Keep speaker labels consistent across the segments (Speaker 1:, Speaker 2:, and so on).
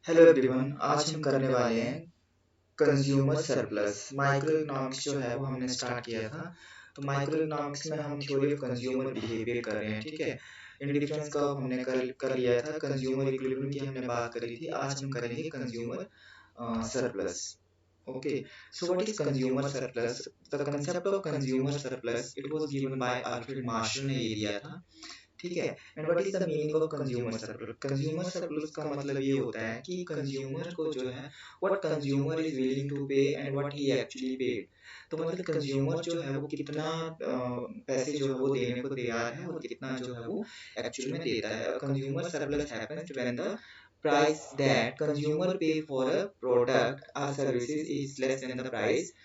Speaker 1: Hello everyone, आज हम करने वाले हैं कंज्यूमर सरप्लस। माइक्रो इकोनॉमिक्स जो है वो हमने स्टार्ट किया था। तो माइक्रो इकोनॉमिक्स में हम थ्योरी ऑफ कंज्यूमर बिहेवियर कर रहे हैं, ठीक है। इंडिफरेंस का हमने कर लिया था, कंज्यूमर इक्विलिब्रियम की हमने बात करी थी। आज हम करेंगे consumer surplus. Okay, so what is consumer surplus? The concept of consumer surplus, it was given by Alfred Marshall ने ये दिया था, ठीक है। And what is the meaning of consumer surplus? Consumer surplus का मतलब ये होता है कि कंज्यूमर को जो है what consumer is willing to pay and what he actually paid. तो मतलब कंज्यूमर जो है वो कितना पैसे जो है वो देने को तैयार है और कितना जो है वो एक्चुअल में देता है। Consumer surplus happens when the price that consumer pay for a product or services is less than the price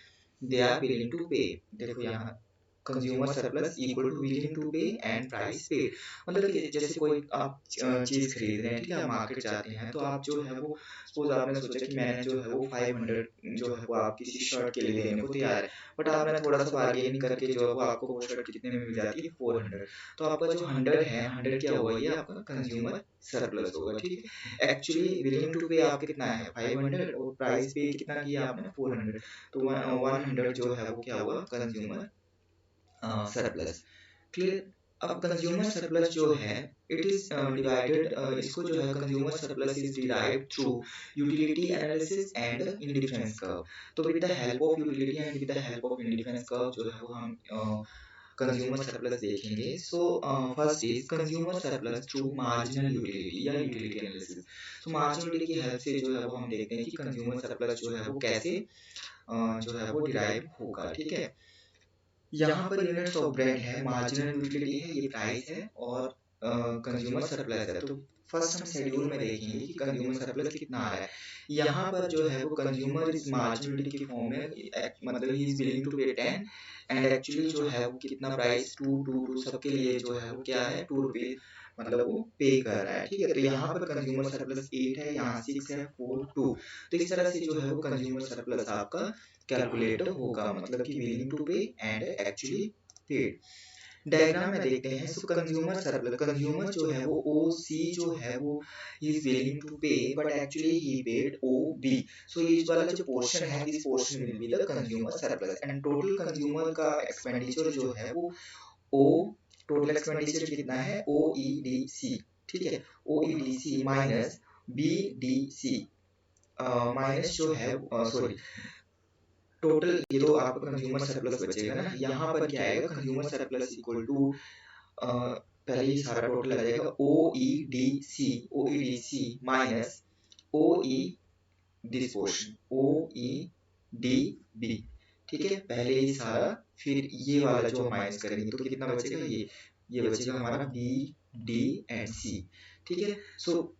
Speaker 1: they are willing to pay। देखो यहाँ consumer surplus equal to willing to pay and price paid. मतलब कि जैसे कोई आप चीज खरीद रहे हैं, ठीक है, आप मार्केट जाते हैं तो आप जो है वो सपोज आपने सोचा कि मैंने जो है वो 500 जो है वो आप किसी शर्ट के लिए देने को तैयार है, बट आपने थोड़ा सा बार्गेनिंग करके जो है वो आपको वो शर्ट कितने में मिल जाती है 400। तो आपका जो 100 है, 100 क्या हुआ, ये आपका कंज्यूमर सरप्लस होगा, ठीक है। एक्चुअली विलिंग टू पे आप कितना है 500 और प्राइस पे कितना किया आपने 400। तो 100 जो है वो क्या हुआ कंज्यूमर सरप्लस। क्लियर। अब कंज्यूमर सरप्लस जो है इट इज डिवाइडेड, इसको जो है consumer surplus is derived through utility analysis and indifference curve. तो with the help of utility and with the help of indifference curve जो है वो हम कंज्यूमर सरप्लस देखेंगे। So first is consumer surplus through marginal utility या utility analysis. तो marginal utility की help से जो है वो हम देखते हैं कि कंज्यूमर सरप्लस जो है वो कैसे जो है वो डिराइव होगा, ठीक है। यहाँ पर यूनिट्स ऑफ ब्रेड है, मार्जिनल यूटिलिटी है, ये प्राइस है, और कंज्यूमर सरप्लस है। तो फर्स्ट हम शेड्यूल में देखेंगे कि कंज्यूमर सरप्लस कितना आ रहा है। यहाँ पर जो है वो कंज्यूमर इस मार्जिनल यूटिलिटी की फॉर्म में मतलब ही इज विलिंग टू पे 10 एंड एक्चुअली जो है वो कितना प्राइस 2 सबके लिए जो है वो क्या है 2 रुपये मतलब वो पे कर रहा है, ठीक है। तो यहाँ पर कंज्यूमर सरप्लस 8 है, यहाँ 6 है, 4 2। तो इस तरह से जो है वो कंज्यूमर सरप्लस आपका कैलकुलेट होगा, मतलब कि willing to pay and actually paid. Diagram में देखते हैं। सो कंज्यूमर सरप्लस, कंज्यूमर जो है वो ओ सी जो है वो he is willing to pay but actually he paid O B. So ये वाला जो पोर्शन है, this portion will be the consumer surplus and total consumer का एक्सपेंडिचर जो है वो ओ, टोटल एक्सपेंडिचर कितना है ओ ई डी सी, ठीक है। O E D C minus B D C minus जो है सॉरी टोटल, ये तो आपका कंज्यूमर सरप्लस बचेगा ना। यहाँ पर क्या आएगा कंज्यूमर सरप्लस इक्वल टू पहले ही सारा टोटल आ जाएगा O E D C, O E D C minus O E this portion O E D B, ठीक है। पहले ही सारा, फिर ये वाला जो माइनस करेंगे तो कितना बचेगा, ये बचेगा हमारा बी डी एंड सी, ठीक है। सो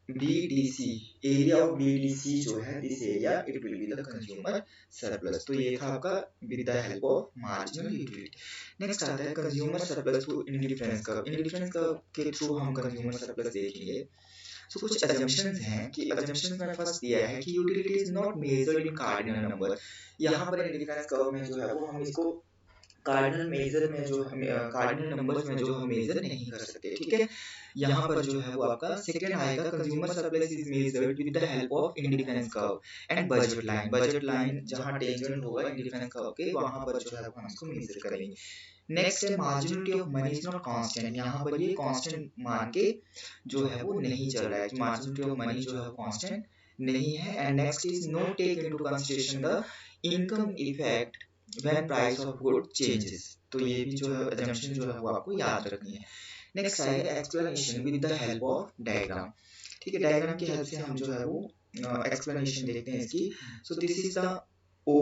Speaker 1: BDC, एरिया ऑफ BDC जो है this area it will be the consumer surplus. तो ये था आपका with the help of marginal utility. Next आता है consumer surplus through indifference curve. Indifference curve के थ्रू हम कंज्यूमर सरप्लस देखेंगे। सो कुछ अजम्पशंस हैं कि अजम्पशंस में फर्स्ट दिया है कि utility is not measured in cardinal number. यहाँ पर इंडिफरेंस कर्व में जो है वो हम इसको कार्डिनल मेजर में जो कार्डिनल नंबर्स में जो हम मेजर नहीं कर सकते, ठीक है। यहाँ पर जो है वो आपका सेकंड आएगा consumer surplus is measured with the help of indifference curve and budget line. Budget line जहाँ टेंजेंट होगा इंडिफरेंस कर्व के, वहां पर जो है वो हम इसको मेजर करेंगे। नेक्स्ट है marginality of money is not constant. यहाँ पर ये कांस्टेंट मान के जो है वो नहीं चल रहा है कि मार्जिनलिटी ऑफ मनी जो है वो कांस्टेंट नहीं है। And next is no take into consideration the income effect when price of good changes. तो ये भी जो है assumption जो है वो आपको याद रखनी है। नेक्स्ट आएगा explanation with the help of diagram, ठीक है। डायग्राम की हेल्प से हम जो है वो एक्सप्लेनेशन देखते हैं इसकी। So this is the O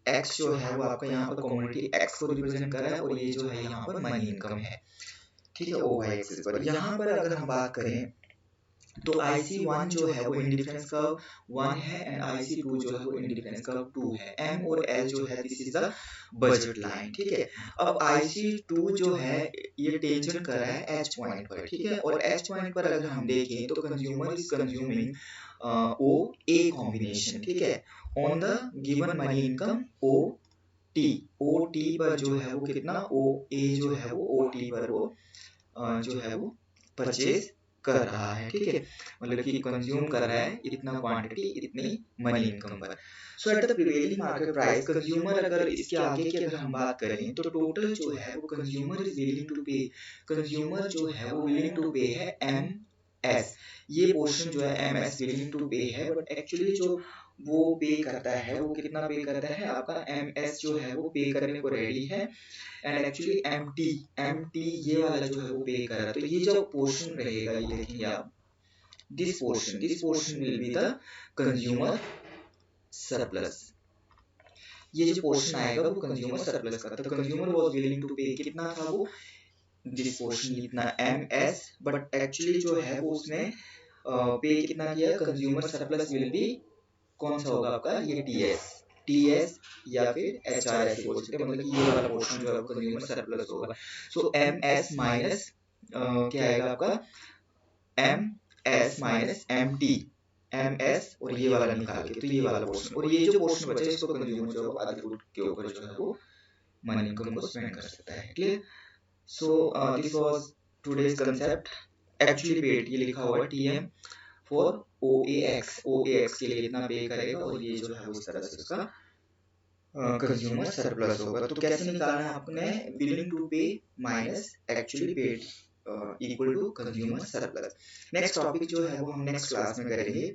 Speaker 1: X जो है वो आपका यहाँ पर कमोडिटी एक्स को रिप्रेजेंट कर रहा है और ये जो है यहाँ पर मनी इनकम है, ठीक है, ओ वाई एक्सिस पर। यहाँ पर अगर हम बात करें तो IC1 जो है वो इंडिफरेंस कर्व 1 है एंड IC2 जो है वो इंडिफरेंस कर्व 2 है। M और L जो है this is the budget line, ठीक है। अब IC2 जो है ये टेंजेंट कर रहा है H पॉइंट पर, ठीक है। और H पॉइंट पर अगर हम देखें तो consumer is consuming O A combination, ठीक है, on the given money income O T पर जो है वो कितना O A जो है वो O T पर वो जो है वो परचेज कर रहा है, ठीक है, मतलब कि कंज्यूम कर रहा है इतना क्वांटिटी इतनी मनी इनकम पर। So at the prevailing market price consumer, अगर इसके आगे की अगर हम बात करें तो टोटल जो है वो कंज्यूमर इज विलिंग टू पे, कंज्यूमर जो है वो विलिंग टू पे है एम एस, ये पोर्शन जो है एम एस विलिंग टू पे है, बट एक्चुअली जो वो पे करता है वो कितना पे करता है, आपका एम एस जो है वो पे करने को रेडी है, एंड एक्चुअली एम टी ये वाला जो है वो पे कर रहा है। तो ये जो पोर्शन रहेगा ये देखेंगे आप, this portion will be the consumer surplus, ये जो पोर्शन आएगा वो कंज्यूमर सरप्लस का। तो कंज्यूमर वाज विलिंग टू पे, कितना था वो, दिस पोर्शन इतना एम एस, बट एक्चुअली जो है वो उसने पे कितना किया, कंज्यूमर सरप्लस विल बी, कौन सा होगा आपका, ये टीएस या फिर एचआर ऐसे बोल सकते हैं, मतलब कि ये वाला पोर्शन जो है कंज्यूमर सरप्लस होगा। सो एम एस माइनस क्या आएगा आपका, M S minus M T, M S और ये वाला निकाल के, तो ये वाला पोर्शन, और ये जो पोर्शन बचा इसको कंज्यूमर जो है आधे फूड के ऊपर जो है वो मनी इनकम को स्पेंड कर सकता है, clear. So this was today's concept, actually paid ये लिखा हुआ है टीएम फॉर ओएएक्स के लिए इतना पे करेगा, और ये जो है वो इस तरह से उसका कंज्यूमर सरप्लस होगा। तो कैसे निकालना है आपने, willing to pay minus actually paid equal to consumer surplus. Next topic जो है वो हम नेक्स्ट क्लास में करेंगे।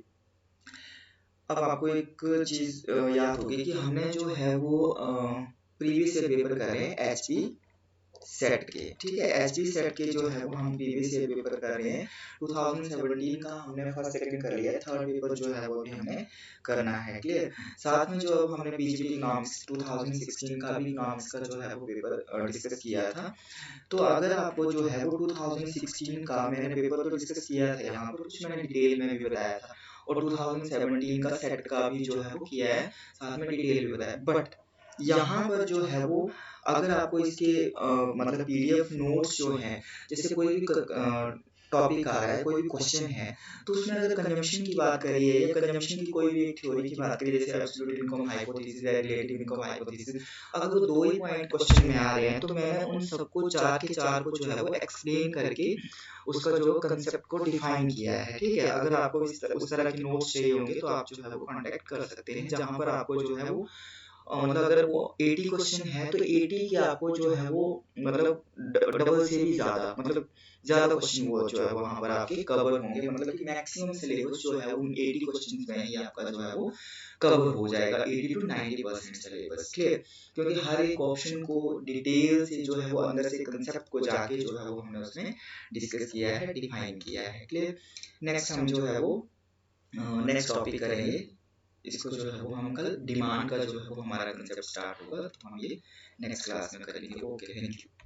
Speaker 1: अब आपको एक चीज याद होगी कि हमने जो है वो प्रीवियस ईयर पेपर कर रहे हैं एचपी सेट के, ठीक है, एचपी सेट के जो है वो हम प्रीवियस ईयर पेपर कर रहे हैं 2017 का, हमने फर्स्ट सेकंड कर लिया है, थर्ड पेपर जो है वो भी हमें करना है, क्लियर। साथ में जो अब हमने पीजीटी इकोनॉमिक्स 2016 का भी इकोनॉमिक्स का जो है वो पेपर डिस्कस किया था। तो अगर आपको जो है वो 2016 का मैंने पेपर तो डिस्कस किया था यहाँ पर, कुछ मैंने डिटेल में भी बताया था, और 2017 का सेट का भी जो है वो किया है, साथ में डिटेल भी बताया, बट यहाँ पर जो है वो अगर आपको इसके मतलब पीडीएफ नोट्स जो है, जैसे कोई भी टॉपिक आ रहा है, कोई भी क्वेश्चन है, तो उसमें अगर कंजम्पशन की बात करिए या कंजम्पशन की कोई भी एक थ्योरी की बात करिए, जैसे एब्सोल्यूट इनकम हाइपोथेसिस या रिलेटिव इनकम हाइपोथेसिस, अगर वो दो ही पॉइंट क्वेश्चन में आ रहे हैं, तो मैंने उन सबको चार के चार को जो है वो एक्सप्लेन करके उसका जो कंसेप्ट को डिफाइन किया है, ठीक है। अगर आपको उस तरह के नोट्स चाहिए होंगे तो आप जो है वो कॉन्टेक्ट कर सकते हैं, जहाँ पर आपको जो है वो मतलब अगर वो 80 क्वेश्चन है तो 80 के आपको जो है वो मतलब डबल से भी ज्यादा, मतलब ज्यादा क्वेश्चन वो जो है वहां पर आपके कवर होंगे, मतलब कि मैक्सिमम सिलेबस जो है उन 80 क्वेश्चन में ही आपका जो है वो कवर हो जाएगा, 80 to 90% सिलेबस, क्लियर। क्योंकि हर एक ऑप्शन को डिटेल से जो है वो अंदर से कंसेप्ट को जाके जो है वो हमने उसमें डिस्कस किया है, डिफाइन किया है, क्लियर। नेक्स्ट हम जो है वो नेक्स्ट टॉपिक करेंगे, इसको जो है वो हम कल डिमांड का जो है वो हमारा कंसेप्ट स्टार्ट होगा, तो हम ये नेक्स्ट क्लास में करेंगे। Okay, thank you.